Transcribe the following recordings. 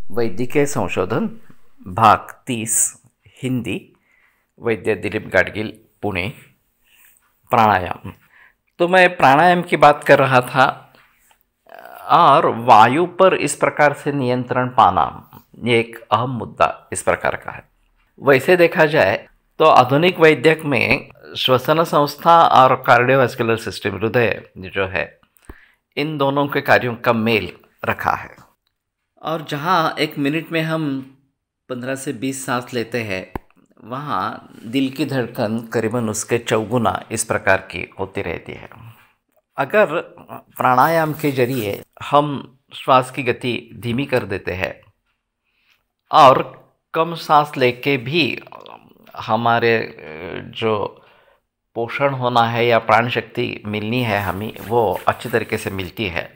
वैद्यकीय संशोधन भाग 30 हिंदी वैद्य दिलीप गाडगिल पुणे। प्राणायाम। तो मैं प्राणायाम की बात कर रहा था और वायु पर इस प्रकार से नियंत्रण पाना ये एक अहम मुद्दा इस प्रकार का है। वैसे देखा जाए तो आधुनिक वैद्यक में श्वसन संस्था और कार्डियोवास्कुलर सिस्टम हृदय जो है इन दोनों के कार्यों का मेल रखा है। और जहाँ एक मिनट में हम 15 से 20 सांस लेते हैं वहाँ दिल की धड़कन करीबन उसके चौगुना इस प्रकार की होती रहती है। अगर प्राणायाम के जरिए हम श्वास की गति धीमी कर देते हैं और कम सांस लेके भी हमारे जो पोषण होना है या प्राण शक्ति मिलनी है हमें वो अच्छी तरीके से मिलती है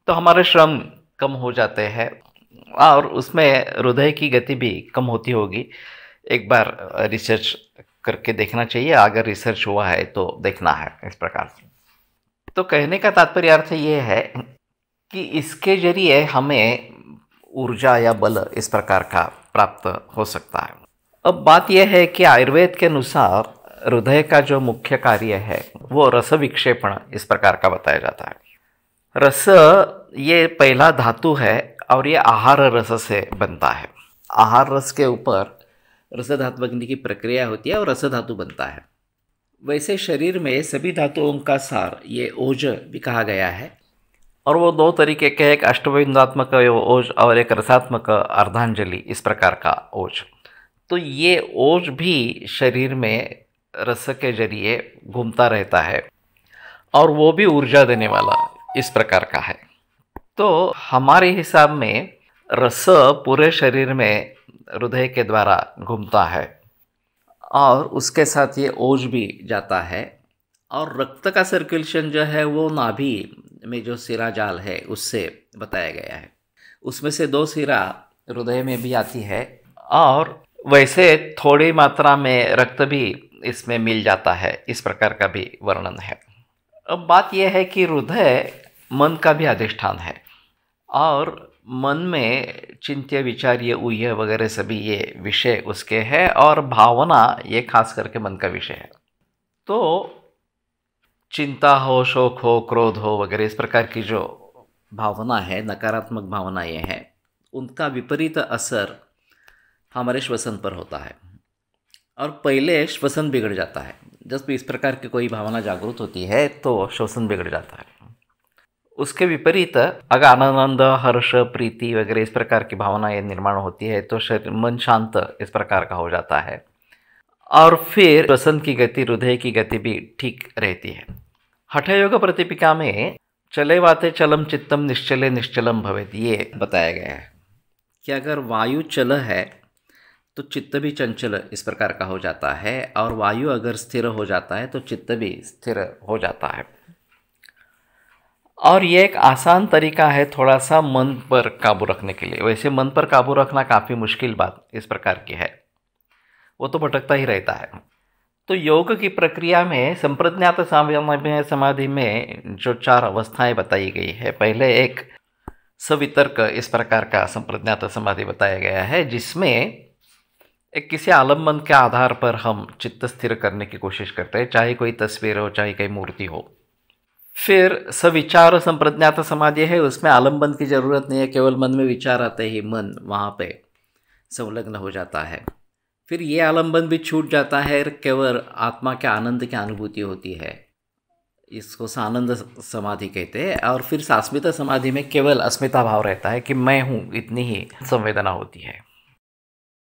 तो हमारे श्रम कम हो जाते हैं और उसमें हृदय की गति भी कम होती होगी। एक बार रिसर्च करके देखना चाहिए, अगर रिसर्च हुआ है तो देखना है इस प्रकार से। तो कहने का तात्पर्य अर्थ ये है कि इसके जरिए हमें ऊर्जा या बल इस प्रकार का प्राप्त हो सकता है। अब बात यह है कि आयुर्वेद के अनुसार हृदय का जो मुख्य कार्य है वो रस विक्षेपण इस प्रकार का बताया जाता है। रस ये पहला धातु है और ये आहार रस से बनता है। आहार रस के ऊपर रस धातु बनने की प्रक्रिया होती है और रस धातु बनता है। वैसे शरीर में सभी धातुओं का सार ये ओज भी कहा गया है और वो दो तरीके के, एक अष्टविंदात्मक ओज और एक रसात्मक अर्धांजलि इस प्रकार का ओज। तो ये ओज भी शरीर में रस के जरिए घूमता रहता है और वो भी ऊर्जा देने वाला इस प्रकार का है। तो हमारे हिसाब में रस पूरे शरीर में हृदय के द्वारा घूमता है और उसके साथ ये ओज भी जाता है और रक्त का सर्कुलेशन जो है वो नाभि में जो सिरा जाल है उससे बताया गया है। उसमें से 2 सिरा हृदय में भी आती है और वैसे थोड़ी मात्रा में रक्त भी इसमें मिल जाता है, इस प्रकार का भी वर्णन है। अब बात यह है कि हृदय मन का भी अधिष्ठान है और मन में चिंत्य विचार्य ऊह्य वगैरह सभी ये विषय उसके हैं और भावना ये खास करके मन का विषय है। तो चिंता हो, शोक हो, क्रोध हो वगैरह इस प्रकार की जो भावना है, नकारात्मक भावना ये है, उनका विपरीत असर हमारे श्वसन पर होता है और पहले श्वसन बिगड़ जाता है। जब इस प्रकार की कोई भावना जागृत होती है तो श्वसन बिगड़ जाता है। उसके विपरीत अगर आनंद, हर्ष, प्रीति वगैरह इस प्रकार की भावनाएं निर्माण होती है तो शरीर मन शांत इस प्रकार का हो जाता है और फिर श्वसन की गति, हृदय की गति भी ठीक रहती है। हठयोग प्रतिपिका में चले वाते चलम चित्तम निश्चले निश्चलम भवेत् ये बताया गया है कि अगर वायु चल है तो चित्त भी चंचल इस प्रकार का हो जाता है और वायु अगर स्थिर हो जाता है तो चित्त भी स्थिर हो जाता है। और ये एक आसान तरीका है थोड़ा सा मन पर काबू रखने के लिए। वैसे मन पर काबू रखना काफ़ी मुश्किल बात इस प्रकार की है, वो तो भटकता ही रहता है। तो योग की प्रक्रिया में संप्रज्ञात समाधि में जो 4 अवस्थाएं बताई गई है, पहले एक सवितर्क इस प्रकार का संप्रज्ञात समाधि बताया गया है जिसमें एक किसी आलम्बन के आधार पर हम चित्त स्थिर करने की कोशिश करते हैं, चाहे कोई तस्वीर हो, चाहे कोई मूर्ति हो। फिर सविचार संप्रज्ञात समाधि है, उसमें आलम्बन की ज़रूरत नहीं है, केवल मन में विचार आते ही मन वहाँ पे संलग्न हो जाता है। फिर ये आलम्बन भी छूट जाता है, केवल आत्मा के आनंद की अनुभूति होती है, इसको सानंद समाधि कहते हैं। और फिर सास्मिता समाधि में केवल अस्मिता भाव रहता है कि मैं हूँ, इतनी ही संवेदना होती है।